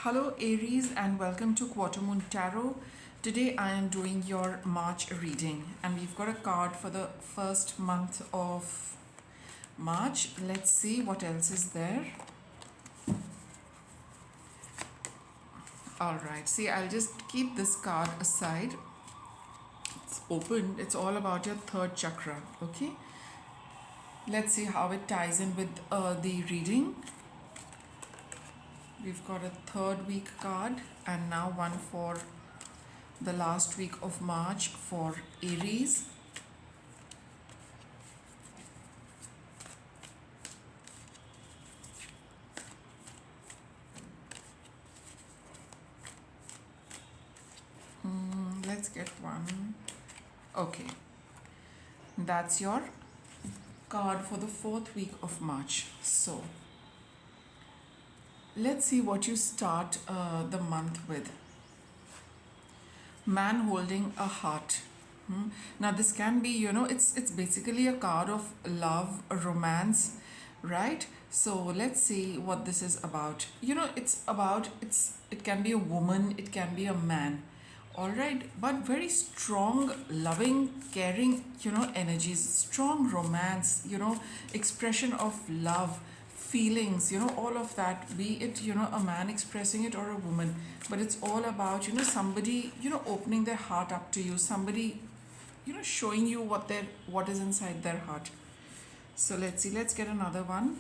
Hello Aries and welcome to Quarter Moon Tarot. Today I am doing your March reading and we've got a card for the first month of March. Let's see what else is there. Alright, see, I'll just keep this card aside. It's opened, it's all about your third chakra, okay? Let's see how it ties in with the reading. We've got a third week card and now one for the last week of March for Aries. Let's get one. Okay, that's your card for the fourth week of March. So let's see what you start the month with. Man holding a heart. Now this can be, it's basically a card of love, romance, right? So let's see what this is about. It can be a woman, it can be a man. All right, but very strong, loving, caring, energies, strong romance, expression of love, feelings, all of that, be it, a man expressing it or a woman, but it's all about, somebody, opening their heart up to you, somebody, showing you what is inside their heart. So let's see, let's get another one.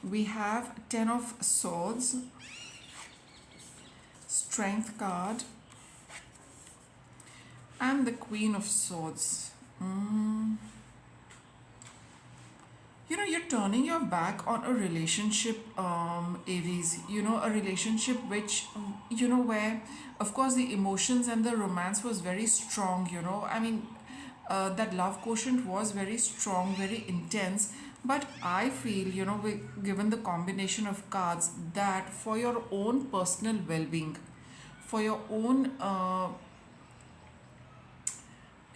We have 10 of Swords, Strength card, and the Queen of Swords. You're turning your back on a relationship, Aries. A relationship which, where, of course, the emotions and the romance was very strong, that love quotient was very strong, very intense. But I feel, given the combination of cards, that for your own personal well being, for your own,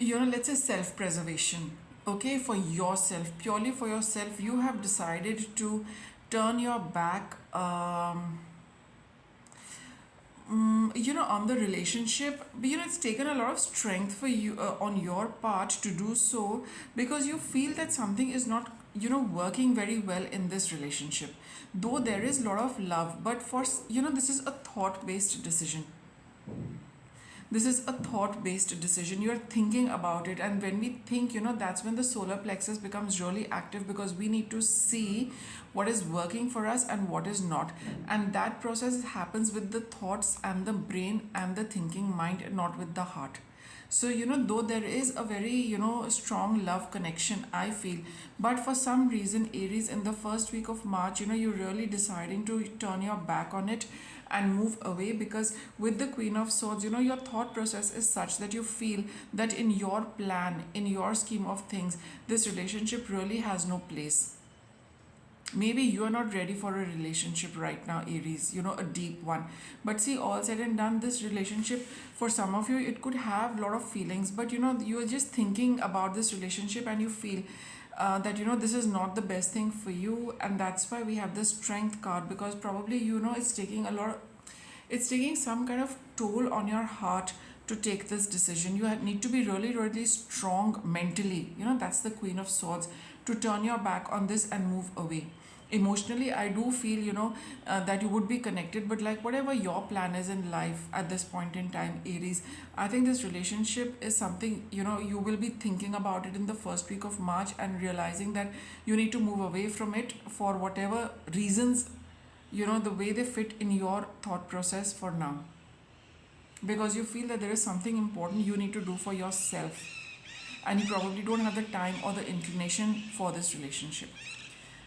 let's say self preservation, okay, for yourself, purely for yourself, you have decided to turn your back. On the relationship, but it's taken a lot of strength for you on your part to do so, because you feel that something is not working very well in this relationship, though there is a lot of love, but this is a thought based decision. This is a thought based decision. You're thinking about it, and when we think, that's when the solar plexus becomes really active, because we need to see what is working for us and what is not, and that process happens with the thoughts and the brain and the thinking mind, not with the heart. So though there is a very strong love connection, I feel, but for some reason, Aries, in the first week of March, you're really deciding to turn your back on it and move away, because with the Queen of Swords, your thought process is such that you feel that in your plan, in your scheme of things, this relationship really has no place. Maybe you are not ready for a relationship right now, Aries, a deep one. But see, all said and done, this relationship, for some of you, it could have a lot of feelings, but you are just thinking about this relationship and you feel that this is not the best thing for you, and that's why we have the Strength card, because probably it's taking some kind of toll on your heart to take this decision. You need to be really, really strong mentally. That's the Queen of Swords, to turn your back on this and move away. Emotionally, I do feel that you would be connected, but like whatever your plan is in life at this point in time, Aries, I think this relationship is something you will be thinking about it in the first week of March and realizing that you need to move away from it for whatever reasons, the way they fit in your thought process for now, because you feel that there is something important you need to do for yourself, and you probably don't have the time or the inclination for this relationship.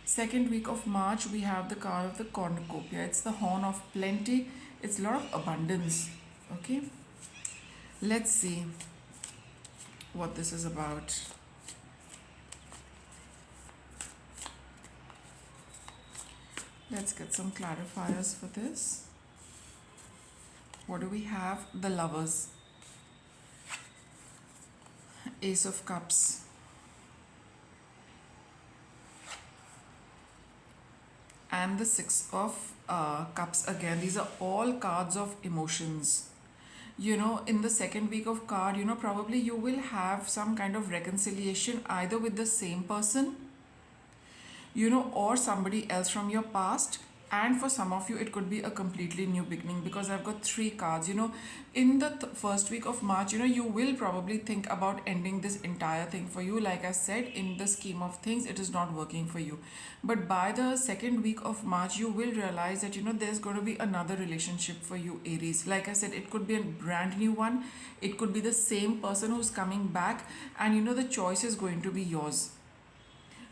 Second week of March, we have the card of the cornucopia. It's the horn of plenty. It's a lot of abundance. Okay, let's see what this is about. Let's get some clarifiers for this. What do we have? The Lovers, Ace of Cups, and the Six of Cups again. These are all cards of emotions. In the second week of card, probably you will have some kind of reconciliation either with the same person, or somebody else from your past. And for some of you, it could be a completely new beginning, because I've got three cards. In the first week of March, you will probably think about ending this entire thing for you. Like I said, in the scheme of things, it is not working for you. But by the second week of March, you will realize that, there's going to be another relationship for you, Aries. Like I said, it could be a brand new one, it could be the same person who's coming back, and, the choice is going to be yours.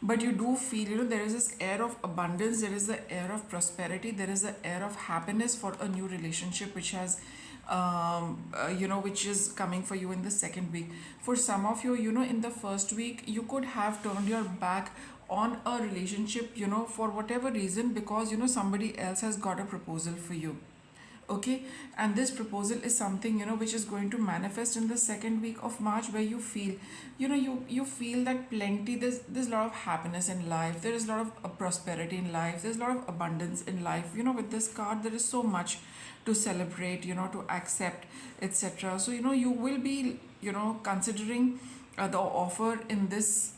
But you do feel, there is this air of abundance, there is the air of prosperity, there is the air of happiness for a new relationship which has which is coming for you in the second week. For some of you, in the first week, you could have turned your back on a relationship, for whatever reason, because, somebody else has got a proposal for you. Okay, and this proposal is something, which is going to manifest in the second week of March, where you feel, you feel that plenty, there's a lot of happiness in life, there is a lot of prosperity in life, there's a lot of abundance in life. With this card, there is so much to celebrate, to accept, etc. So, you will be, considering the offer in this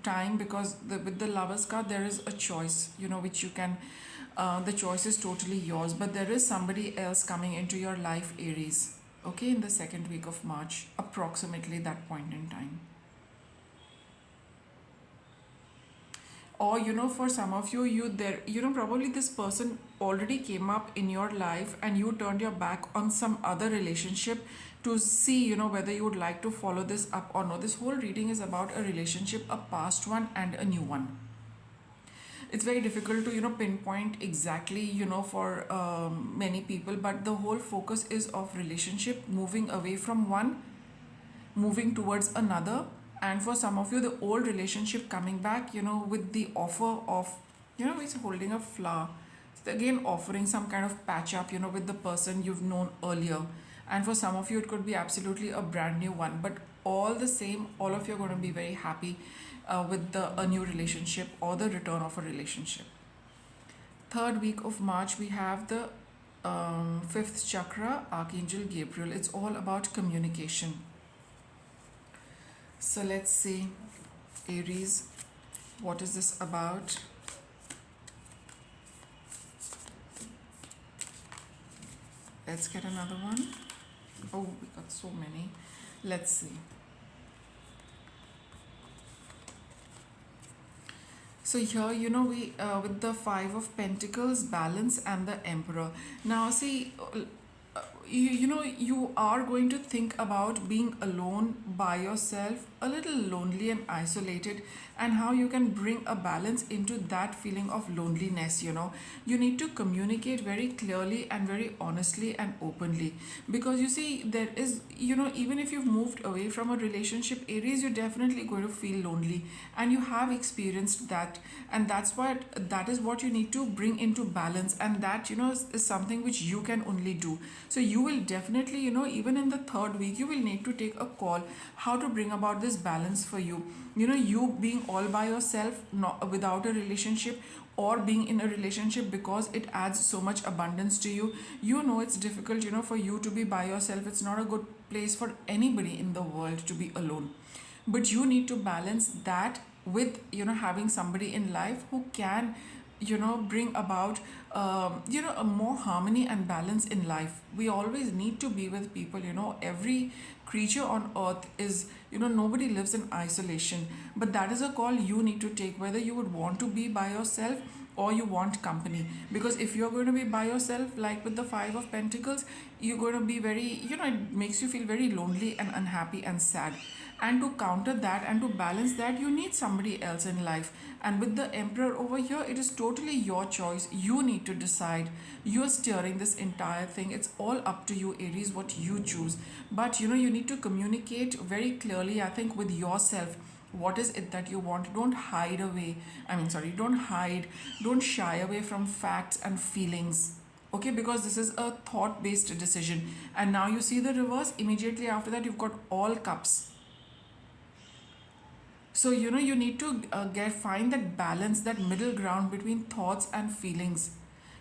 time, because with the Lovers card, there is a choice, which you can, the choice is totally yours, but there is somebody else coming into your life, Aries. Okay, in the second week of March, approximately that point in time. Or, for some of you, probably this person already came up in your life, and you turned your back on some other relationship to see, whether you would like to follow this up or no. This whole reading is about a relationship, a past one and a new one. It's very difficult to, pinpoint exactly, for many people, but the whole focus is of relationship, moving away from one, moving towards another. And for some of you, the old relationship coming back, with the offer of, it's holding a flower. So again, offering some kind of patch up, with the person you've known earlier. And for some of you, it could be absolutely a brand new one. But all the same, all of you are going to be very happy with a new relationship or the return of a relationship. Third week of March, we have the fifth chakra, Archangel Gabriel. It's all about communication. So let's see, Aries, what is this about? Let's get another one. Oh, we got so many. Let's see. So here, we with the Five of Pentacles, Balance, and the Emperor. Now, see, you are going to think about being alone by yourself, a little lonely and isolated, and how you can bring a balance into that feeling of loneliness. You need to communicate very clearly and very honestly and openly, because you see, there is, even if you've moved away from a relationship, Aries, you're definitely going to feel lonely, and you have experienced that, and that is what you need to bring into balance, and that, is something which you can only do. So you will definitely, even in the third week, you will need to take a call how to bring about this balance for you. You being all by yourself, not without a relationship, or being in a relationship because it adds so much abundance to you. It's difficult, for you to be by yourself. It's not a good place for anybody in the world to be alone. But you need to balance that with, having somebody in life who can, bring about a more harmony and balance in life. We always need to be with people. Every creature on earth is, nobody lives in isolation, but that is a call you need to take, whether you would want to be by yourself or you want company. Because if you're going to be by yourself, like with the Five of Pentacles, you're going to be very, it makes you feel very lonely and unhappy and sad. And to counter that and to balance that, you need somebody else in life. And with the Emperor over here, it is totally your choice. You need to decide. You're steering this entire thing. It's all up to you, Aries, what you choose. But you need to communicate very clearly, I think, with yourself. What is it that you want? Don't hide away. Don't shy away from facts and feelings. Okay, because this is a thought-based decision. And now you see the reverse. Immediately after that, you've got all cups. So you need to get find that balance, that middle ground between thoughts and feelings.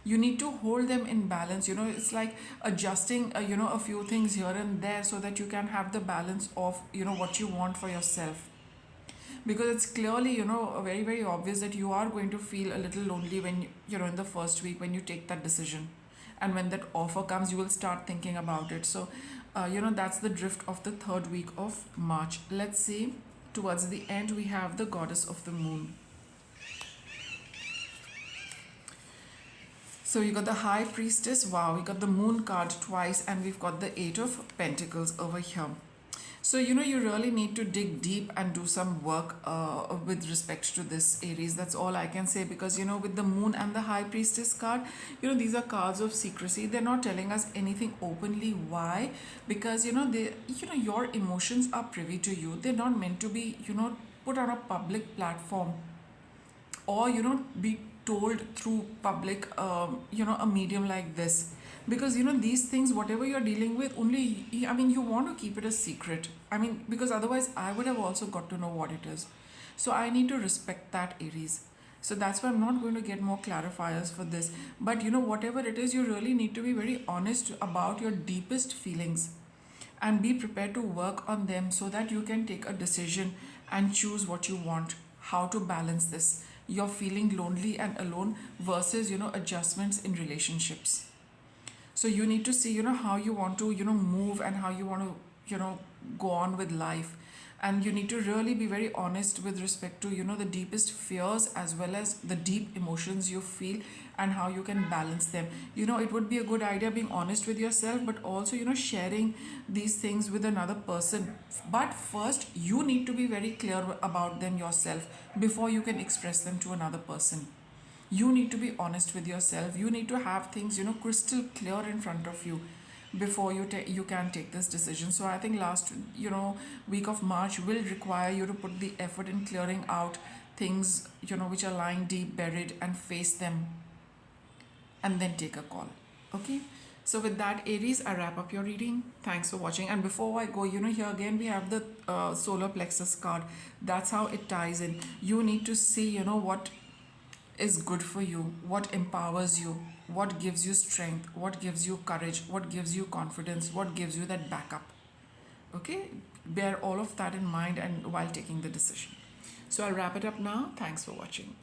You need to hold them in balance. It's like adjusting a few things here and there so that you can have the balance of what you want for yourself. Because it's clearly very very obvious that you are going to feel a little lonely when in the first week when you take that decision, and when that offer comes you will start thinking about it. So that's the drift of the third week of March. Let's see, towards the end we have the goddess of the moon. So you got the high priestess. Wow, we got the moon card twice, and we've got the eight of pentacles over here. So, you really need to dig deep and do some work with respect to this, Aries. That's all I can say, because, with the moon and the high priestess card, these are cards of secrecy. They're not telling us anything openly. Why? Because, your emotions are privy to you. They're not meant to be, put on a public platform, or be told through public a medium like this. Because these things, whatever you're dealing with, only I mean you want to keep it a secret. I mean, because otherwise I would have also got to know what it is. So I need to respect that, Aries. So that's why I'm not going to get more clarifiers for this. But whatever it is, you really need to be very honest about your deepest feelings, and be prepared to work on them so that you can take a decision and choose what you want. How to balance this, you're feeling lonely and alone versus adjustments in relationships. So you need to see how you want to move, and how you want to go on with life. And you need to really be very honest with respect to the deepest fears as well as the deep emotions you feel, and how you can balance them. It would be a good idea being honest with yourself, but also sharing these things with another person. But first you need to be very clear about them yourself before you can express them to another person. You need to be honest with yourself. You need to have things crystal clear in front of you before you can take this decision. So I think last week of March will require you to put the effort in clearing out things which are lying deep buried, and face them, and then take a call. Okay. So with that, Aries, I wrap up your reading. Thanks for watching. And before I go, here again we have the solar plexus card. That's how it ties in. You need to see what is good for you, what empowers you, what gives you strength, what gives you courage, what gives you confidence, what gives you that backup. Okay, bear all of that in mind and while taking the decision. So I'll wrap it up now. Thanks for watching.